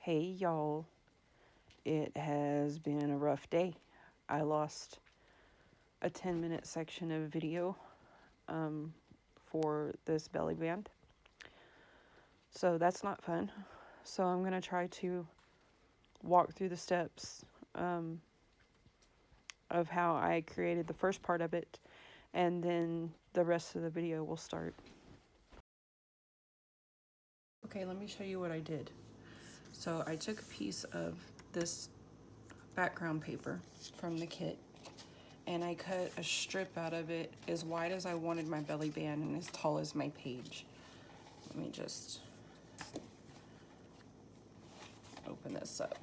Hey y'all, it has been a rough day. I lost a 10-minute section of video for this belly band. So that's not fun. So I'm going to try to walk through the steps of how I created the first part of it, and then the rest of the video will start. Okay, let me show you what I did. So I took a piece of this background paper from the kit, and I cut a strip out of it as wide as I wanted my belly band and as tall as my page. Let me just open this up.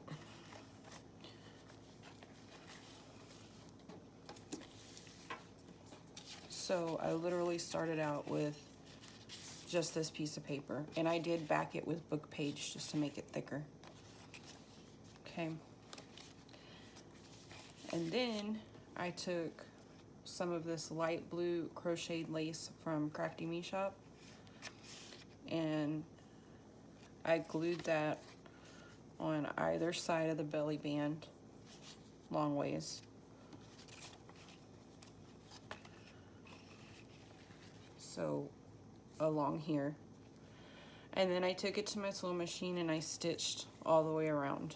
So I literally started out with just this piece of paper, and I did back it with book page just to make it thicker. Okay. And then I took some of this light blue crocheted lace from Crafty Me Shop, and I glued that on either side of the belly band long ways. So along here. And then I took it to my sewing machine and I stitched all the way around.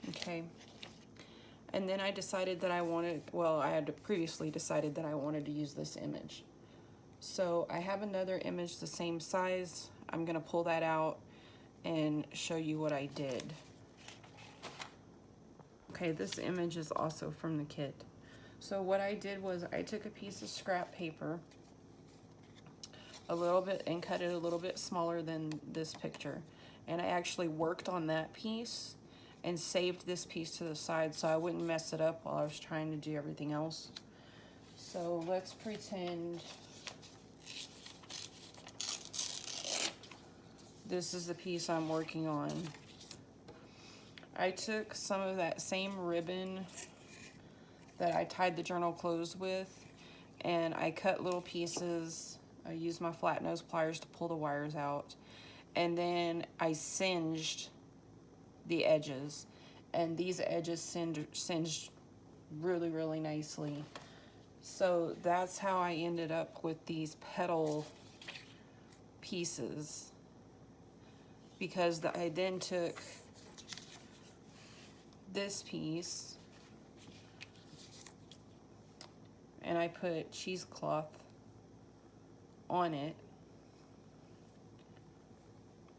Okay. And then I decided that I had previously decided that I wanted to use this image. So I have another image the same size. I'm gonna pull that out and show you what I did. Okay, this image is also from the kit. So what I did was I took a piece of scrap paper, a little bit, and cut it a little bit smaller than this picture. And I actually worked on that piece and saved this piece to the side so I wouldn't mess it up while I was trying to do everything else. So let's pretend this is the piece I'm working on. I took some of that same ribbon that I tied the journal closed with, and I cut little pieces. I used my flat nose pliers to pull the wires out, and then I singed the edges, and these edges singed really, really nicely. So that's how I ended up with these petal pieces, because I then took this piece and I put cheesecloth on it.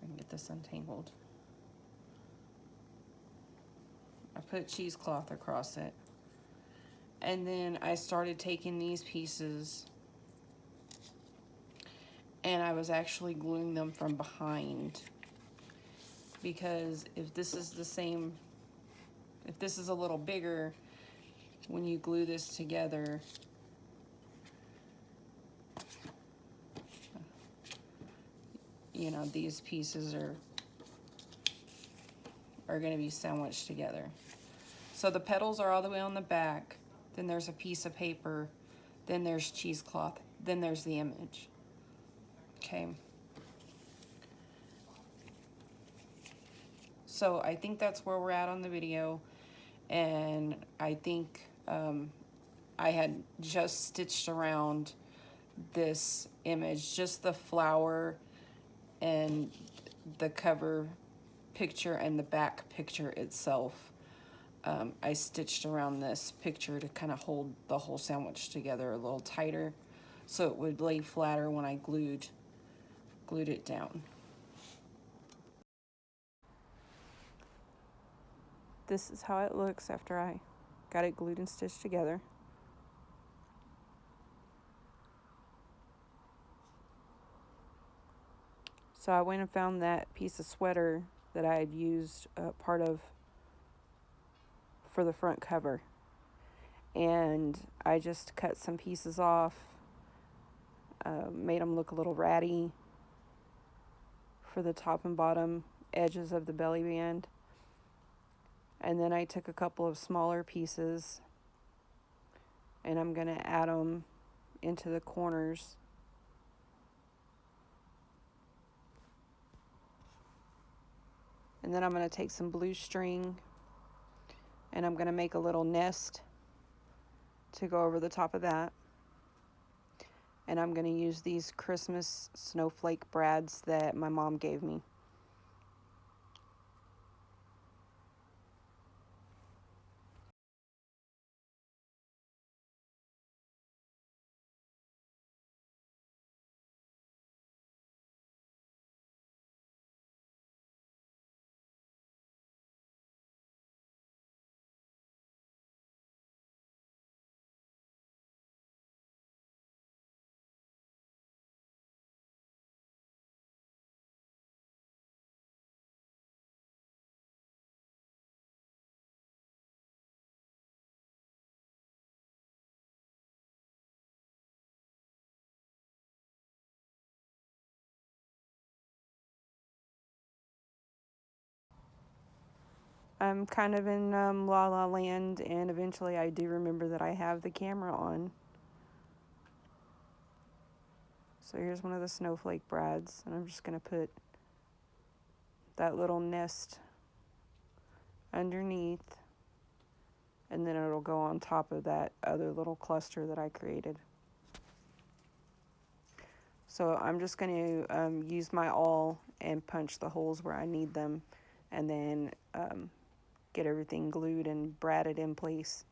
I can get this untangled. I put cheesecloth across it. And then I started taking these pieces and I was actually gluing them from behind, because if this is the same, if this is a little bigger, when you glue this together, you know, these pieces are going to be sandwiched together. So the petals are all the way on the back, then there's a piece of paper, then there's cheesecloth, then there's the image. Okay. So I think that's where we're at on the video, and I think I had just stitched around this image, just the flower and the cover picture and the back picture itself. I stitched around this picture to kind of hold the whole sandwich together a little tighter so it would lay flatter when I glued it down. This is how it looks after I got it glued and stitched together. So I went and found that piece of sweater that I had used part of for the front cover, and I just cut some pieces off, made them look a little ratty for the top and bottom edges of the belly band. And then I took a couple of smaller pieces and I'm going to add them into the corners. And then I'm going to take some blue string and I'm going to make a little nest to go over the top of that. And I'm going to use these Christmas snowflake brads that my mom gave me. I'm kind of in La La Land, and eventually I do remember that I have the camera on. So here's one of the snowflake brads, and I'm just going to put that little nest underneath, and then it'll go on top of that other little cluster that I created. So I'm just going to use my awl and punch the holes where I need them, and then get everything glued and bradded in place.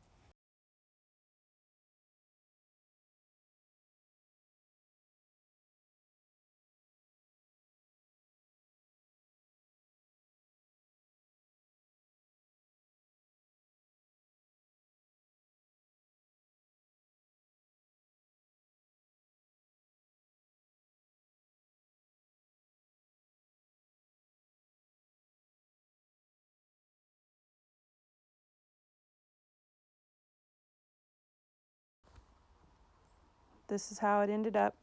This is how it ended up.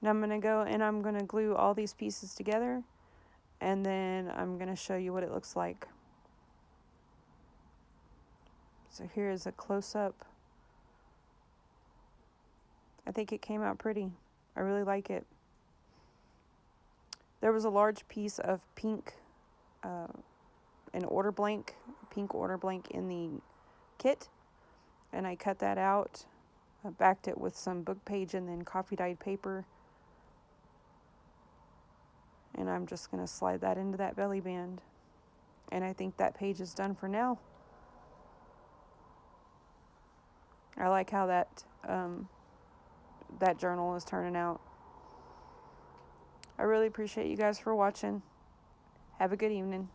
Now I'm going to go and I'm going to glue all these pieces together, and then I'm going to show you what it looks like. So here is a close-up. I think it came out pretty. I really like it. There was a large piece of pink, pink order blank in the kit, and I cut that out. I backed it with some book page and then coffee dyed paper. And I'm just going to slide that into that belly band. And I think that page is done for now. I like how that journal is turning out. I really appreciate you guys for watching. Have a good evening.